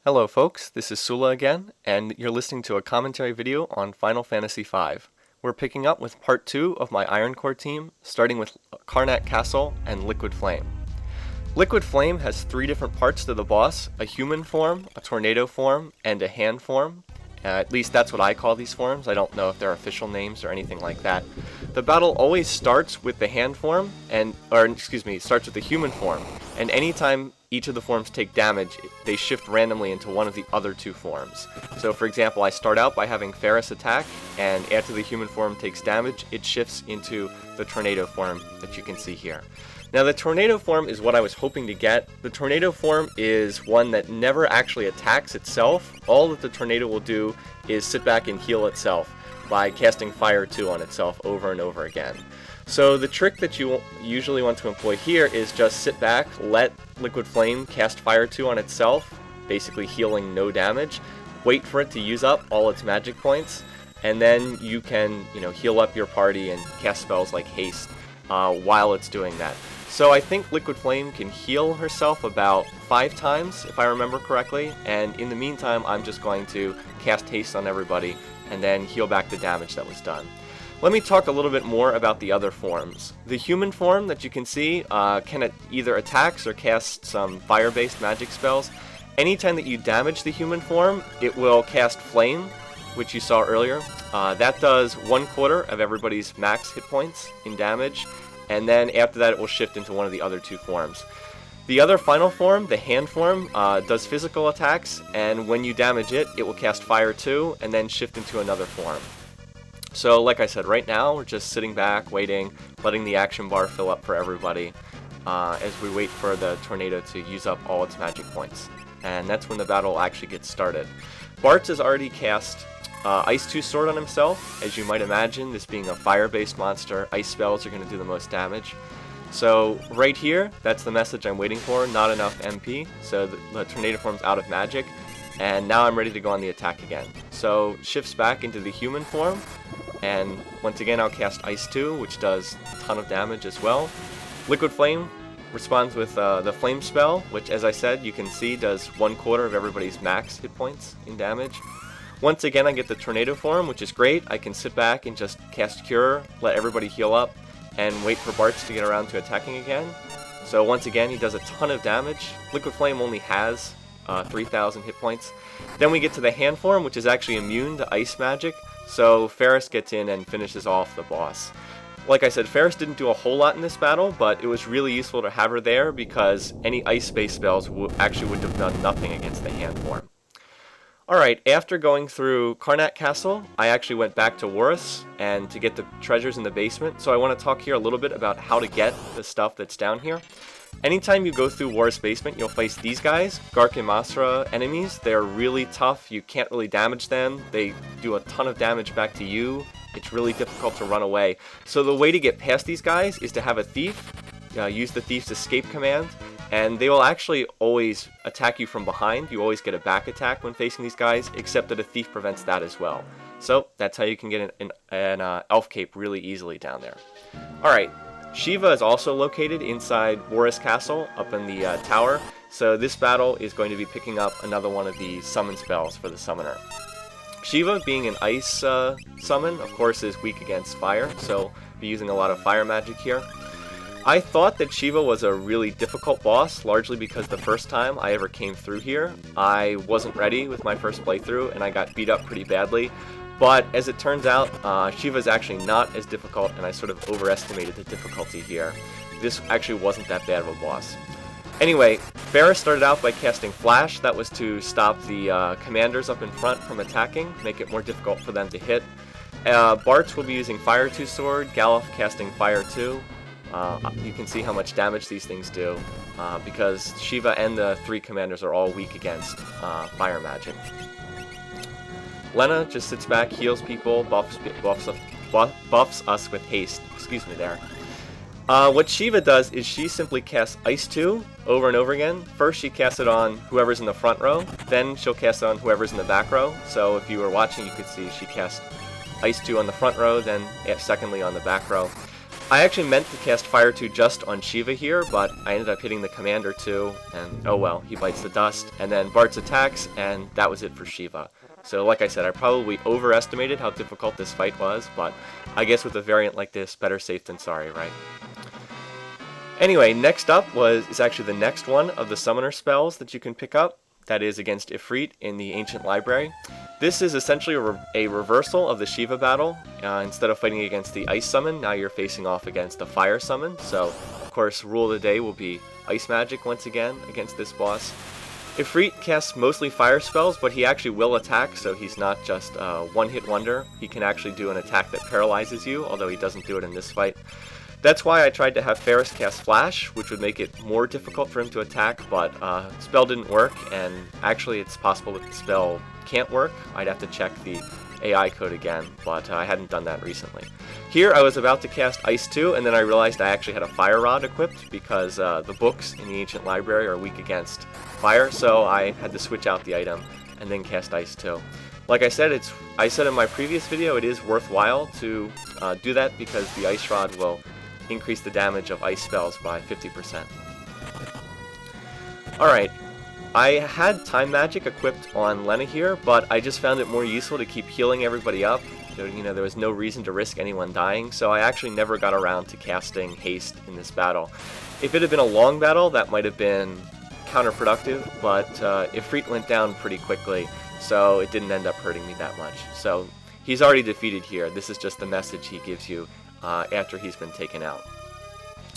Hello folks, this is Sula again, and you're listening to a commentary video on Final Fantasy V. We're picking up with part 2 of my Ironcore team, starting with Karnak Castle and Liquid Flame. Liquid Flame has 3 different parts to the boss: a human form, a tornado form, and a hand form. At least that's what I call these forms. I don't know if they're official names or anything like that. The battle always starts with the hand form, starts with the human form, and anytime each of the forms take damage, they shift randomly into one of the other 2 forms. So for example, I start out by having Ferris attack, and after the human form takes damage, it shifts into the tornado form that you can see here. Now the tornado form is what I was hoping to get. The tornado form is one that never actually attacks itself. All that the tornado will do is sit back and heal itself by casting Fire 2 on itself over and over again. So the trick that you usually want to employ here is just sit back, let Liquid Flame cast Fire 2 on itself, basically healing no damage, wait for it to use up all its magic points, and then you can, heal up your party and cast spells like Haste while it's doing that. So I think Liquid Flame can heal herself about 5 times, if I remember correctly, and in the meantime I'm just going to cast Haste on everybody and then heal back the damage that was done. Let me talk a little bit more about the other forms. The human form that you can see can either attacks or cast some fire-based magic spells. Anytime that you damage the human form, it will cast Flame, which you saw earlier. That does 1/4 of everybody's max hit points in damage, and then after that it will shift into one of the other 2 forms. The other final form, the hand form, does physical attacks, and when you damage it, it will cast Fire 2 and then shift into another form. So like I said, right now we're just sitting back, waiting, letting the action bar fill up for everybody as we wait for the tornado to use up all its magic points. And that's when the battle actually gets started. Bart has already cast Ice 2 Sword on himself. As you might imagine, this being a fire-based monster, ice spells are going to do the most damage. So right here, that's the message I'm waiting for, not enough MP, so the tornado form's out of magic, and now I'm ready to go on the attack again. So shifts back into the human form, and once again I'll cast Ice 2, which does a ton of damage as well. Liquid Flame responds with the Flame spell, which as I said, you can see does 1/4 of everybody's max hit points in damage. Once again I get the tornado form, which is great. I can sit back and just cast Cure, let everybody heal up, and wait for Bartz to get around to attacking again. So once again he does a ton of damage. Liquid Flame only has 3,000 hit points. Then we get to the hand form, which is actually immune to ice magic, so Ferris gets in and finishes off the boss. Like I said, Ferris didn't do a whole lot in this battle, but it was really useful to have her there because any ice-based spells would have done nothing against the hand form. Alright, after going through Karnak Castle, I actually went back to Walse and to get the treasures in the basement, so I want to talk here a little bit about how to get the stuff that's down here. Anytime you go through Walse basement, you'll face these guys, Gark and Masra enemies. They're really tough, you can't really damage them, they do a ton of damage back to you, it's really difficult to run away. So the way to get past these guys is to have a thief, use the thief's escape command, and they will actually always attack you from behind. You always get a back attack when facing these guys, except that a thief prevents that as well. So that's how you can get an elf cape really easily down there. Alright, Shiva is also located inside Walse Castle up in the tower, so this battle is going to be picking up another one of the summon spells for the summoner. Shiva, being an ice summon, of course is weak against fire, so be using a lot of fire magic here. I thought that Shiva was a really difficult boss, largely because the first time I ever came through here, I wasn't ready with my first playthrough and I got beat up pretty badly. But as it turns out, Shiva is actually not as difficult, and I sort of overestimated the difficulty here. This actually wasn't that bad of a boss. Anyway, Ferris started out by casting Flash. That was to stop the commanders up in front from attacking, make it more difficult for them to hit. Bartz will be using Fire 2 Sword, Galuf casting Fire 2. You can see how much damage these things do, because Shiva and the 3 commanders are all weak against fire magic. Lena just sits back, heals people, buffs us with haste. Excuse me there. What Shiva does is she simply casts Ice 2 over and over again. First she casts it on whoever's in the front row, then she'll cast it on whoever's in the back row. So if you were watching, you could see she cast Ice 2 on the front row, then secondly on the back row. I actually meant to cast Fire 2 just on Shiva here, but I ended up hitting the Commander too, and oh well, he bites the dust, and then Bart's attacks, and that was it for Shiva. So like I said, I probably overestimated how difficult this fight was, but I guess with a variant like this, better safe than sorry, right? Anyway, next up is actually the next one of the summoner spells that you can pick up. That is against Ifrit in the Ancient Library. This is essentially a reversal of the Shiva battle. Instead of fighting against the Ice Summon, now you're facing off against the Fire Summon. So, of course, rule of the day will be Ice Magic once again against this boss. Ifrit casts mostly fire spells, but he actually will attack, so he's not just a one-hit wonder. He can actually do an attack that paralyzes you, although he doesn't do it in this fight. That's why I tried to have Ferris cast Flash, which would make it more difficult for him to attack, but spell didn't work, and actually it's possible that the spell can't work. I'd have to check the AI code again, but I hadn't done that recently. Here I was about to cast Ice 2, and then I realized I actually had a Fire Rod equipped, because the books in the Ancient Library are weak against fire, so I had to switch out the item and then cast Ice 2. Like I said, I said in my previous video, it is worthwhile to do that because the Ice Rod will increase the damage of ice spells by 50%. Alright, I had Time Magic equipped on Lena here, but I just found it more useful to keep healing everybody up. There was no reason to risk anyone dying, so I actually never got around to casting Haste in this battle. If it had been a long battle, that might have been counterproductive, but Ifrit went down pretty quickly, so it didn't end up hurting me that much. So he's already defeated here. This is just the message he gives you after he's been taken out.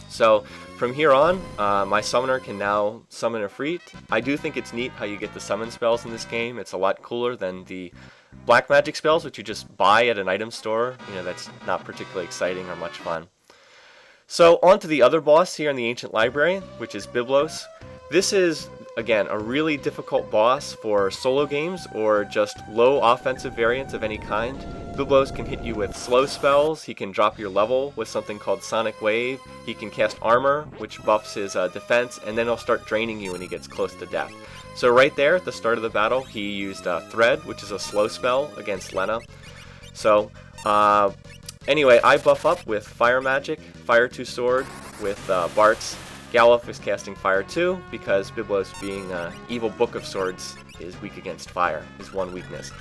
So from here on, my summoner can now summon Ifrit. I do think it's neat how you get the summon spells in this game. It's a lot cooler than the black magic spells, which you just buy at an item store. That's not particularly exciting or much fun. So on to the other boss here in the Ancient Library, which is Biblos. This is, again, a really difficult boss for solo games or just low offensive variants of any kind. Biblos can hit you with slow spells, he can drop your level with something called Sonic Wave, he can cast Armor, which buffs his defense, and then he'll start draining you when he gets close to death. So right there at the start of the battle, he used Thread, which is a slow spell against Lena. So, anyway, I buff up with Fire Magic, Fire 2 Sword, with Bart's. Galuf is casting Fire 2, because Biblos, being Evil Book of Swords, is weak against fire, is one weakness.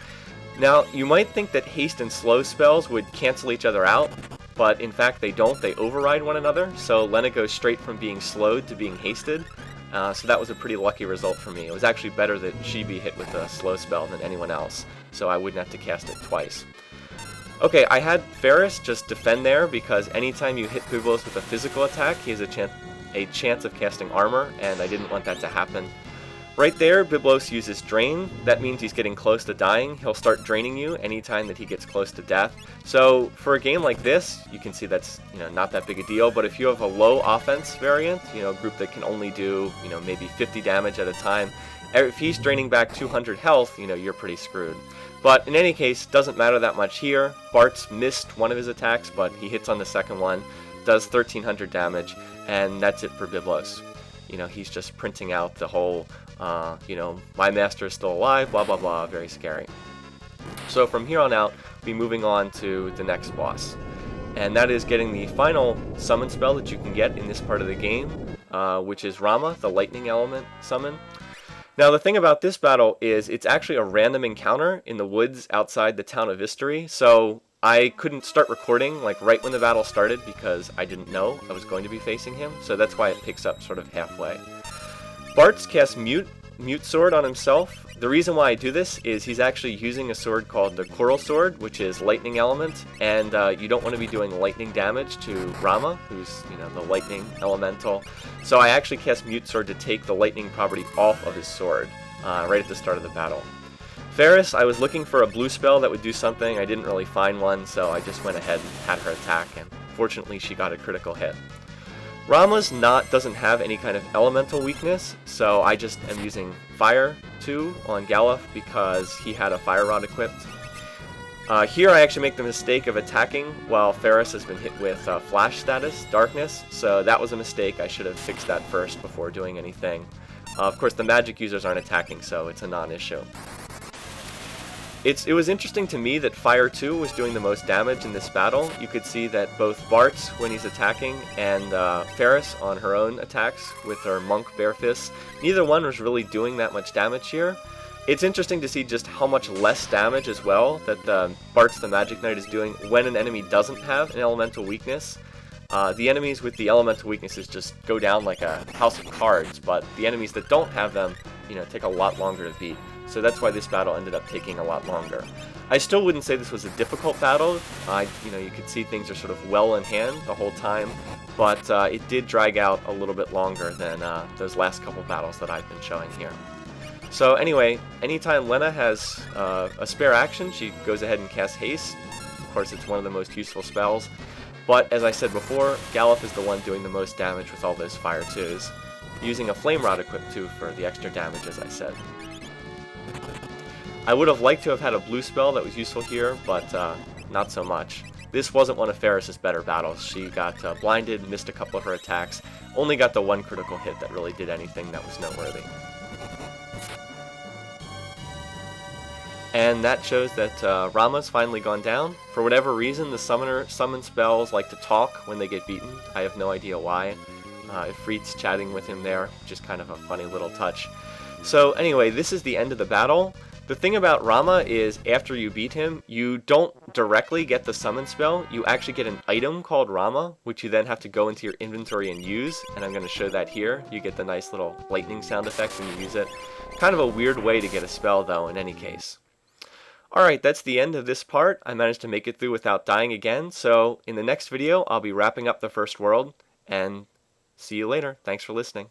Now, you might think that haste and slow spells would cancel each other out, but in fact they don't. They override one another, so Lena goes straight from being slowed to being hasted. So that was a pretty lucky result for me. It was actually better that she be hit with a slow spell than anyone else, so I wouldn't have to cast it twice. Okay, I had Ferris just defend there, because anytime you hit Biblos with a physical attack, he has a chance of casting Armor, and I didn't want that to happen. Right there, Biblos uses Drain. That means he's getting close to dying. He'll start draining you anytime that he gets close to death. So for a game like this, you can see that's not that big a deal, but if you have a low offense variant, a group that can only do maybe 50 damage at a time, if he's draining back 200 health, you're pretty screwed. But in any case, doesn't matter that much here. Bart's missed one of his attacks, but he hits on the second one, does 1300 damage, and that's it for Biblos. He's just printing out the whole, my master is still alive, blah blah blah, very scary. So from here on out, we'll be moving on to the next boss. And that is getting the final summon spell that you can get in this part of the game, which is Ramuh, the lightning element summon. Now the thing about this battle is it's actually a random encounter in the woods outside the town of Istari, so I couldn't start recording right when the battle started because I didn't know I was going to be facing him, so that's why it picks up sort of halfway. Bart's casts Mute Sword on himself. The reason why I do this is he's actually using a sword called the Coral Sword, which is lightning element, and you don't want to be doing lightning damage to Ramuh, who's the lightning elemental. So I actually cast Mute Sword to take the lightning property off of his sword right at the start of the battle. Ferris, I was looking for a blue spell that would do something. I didn't really find one, so I just went ahead and had her attack, and fortunately she got a critical hit. Ramuh's doesn't have any kind of elemental weakness, so I just am using Fire 2 on Galuf because he had a Fire Rod equipped. Here I actually make the mistake of attacking while Ferris has been hit with Flash status, Darkness, so that was a mistake. I should have fixed that first before doing anything. Of course, the magic users aren't attacking, so it's a non-issue. It was interesting to me that Fire 2 was doing the most damage in this battle. You could see that both Bart, when he's attacking, and Ferris on her own attacks with her Monk Bare Fists, neither one was really doing that much damage here. It's interesting to see just how much less damage as well that Bart's the Magic Knight is doing when an enemy doesn't have an elemental weakness. The enemies with the elemental weaknesses just go down like a house of cards, but the enemies that don't have them, take a lot longer to beat. So that's why this battle ended up taking a lot longer. I still wouldn't say this was a difficult battle. You could see things are sort of well in hand the whole time, but it did drag out a little bit longer than those last couple battles that I've been showing here. So anyway, anytime Lena has a spare action, she goes ahead and casts Haste. Of course, it's one of the most useful spells. But as I said before, Gallop is the one doing the most damage with all those Fire 2s, using a Flame Rod equipped too for the extra damage, as I said. I would have liked to have had a blue spell that was useful here, but not so much. This wasn't one of Ferris's better battles. She got blinded, missed a couple of her attacks, only got the one critical hit that really did anything that was noteworthy. And that shows that Ramuh's finally gone down. For whatever reason, the summon spells like to talk when they get beaten. I have no idea why. Ifrit's chatting with him there, which is kind of a funny little touch. So anyway, this is the end of the battle. The thing about Ramuh is after you beat him, you don't directly get the summon spell. You actually get an item called Ramuh, which you then have to go into your inventory and use. And I'm going to show that here. You get the nice little lightning sound effect when you use it. Kind of a weird way to get a spell though in any case. Alright, that's the end of this part. I managed to make it through without dying again. So in the next video, I'll be wrapping up the first world. And see you later. Thanks for listening.